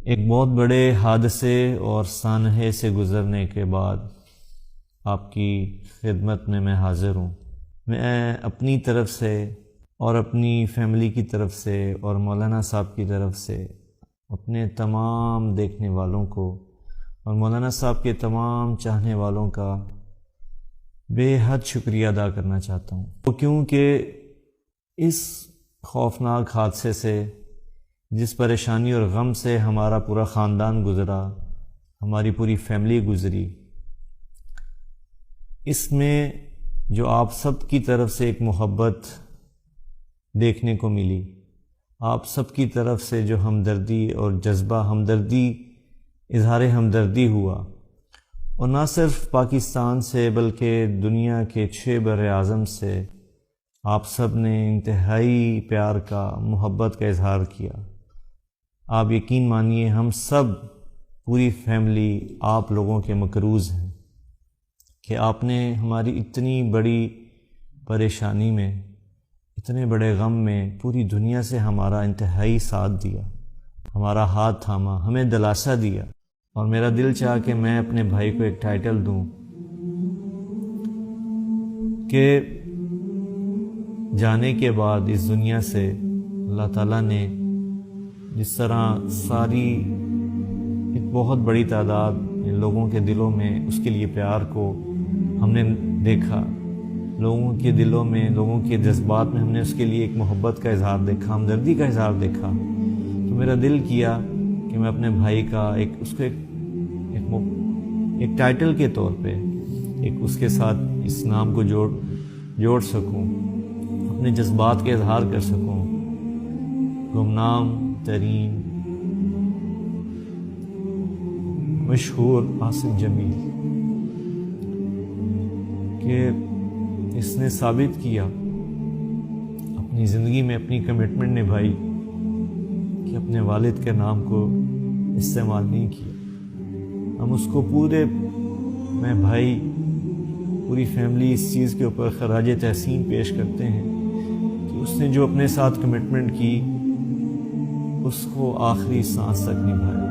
ایک بہت بڑے حادثے اور سانحے سے گزرنے کے بعد آپ کی خدمت میں حاضر ہوں۔ میں اپنی طرف سے اور اپنی فیملی کی طرف سے اور مولانا صاحب کی طرف سے اپنے تمام دیکھنے والوں کو اور مولانا صاحب کے تمام چاہنے والوں کا بے حد شکریہ ادا کرنا چاہتا ہوں، کیونکہ اس خوفناک حادثے سے، جس پریشانی اور غم سے ہمارا پورا خاندان گزرا، ہماری پوری فیملی گزری، اس میں جو آپ سب کی طرف سے ایک محبت دیکھنے کو ملی، آپ سب کی طرف سے جو ہمدردی اور جذبہ ہمدردی، اظہار ہمدردی ہوا، اور نہ صرف پاکستان سے بلکہ دنیا کے 6 بر اعظم سے آپ سب نے انتہائی پیار کا، محبت کا اظہار کیا۔ آپ یقین مانیے ہم سب پوری فیملی آپ لوگوں کے مقروض ہیں کہ آپ نے ہماری اتنی بڑی پریشانی میں، اتنے بڑے غم میں پوری دنیا سے ہمارا انتہائی ساتھ دیا، ہمارا ہاتھ تھاما، ہمیں دلاسا دیا۔ اور میرا دل چاہا کہ میں اپنے بھائی کو ایک ٹائٹل دوں کہ جانے کے بعد اس دنیا سے اللہ تعالیٰ نے جس طرح ساری ایک بہت بڑی تعداد لوگوں کے دلوں میں اس کے لیے پیار کو ہم نے دیکھا، لوگوں کے دلوں میں، لوگوں کے جذبات میں ہم نے اس کے لیے ایک محبت کا اظہار دیکھا، ہمدردی کا اظہار دیکھا، تو میرا دل کیا کہ میں اپنے بھائی کا اس کو ایک ٹائٹل کے طور پہ اس کے ساتھ اس نام کو جوڑ سکوں، اپنے جذبات کے اظہار کر سکوں۔ گمنام ترین مشہور عاصم جمیل، کہ اس نے ثابت کیا، اپنی زندگی میں اپنی کمٹمنٹ نبھائی کہ اپنے والد کے نام کو استعمال نہیں کیا۔ ہم اس کو میں بھائی، پوری فیملی اس چیز کے اوپر خراج تحسین پیش کرتے ہیں کہ اس نے جو اپنے ساتھ کمٹمنٹ کی اس کو آخری سانس تک نبھایا۔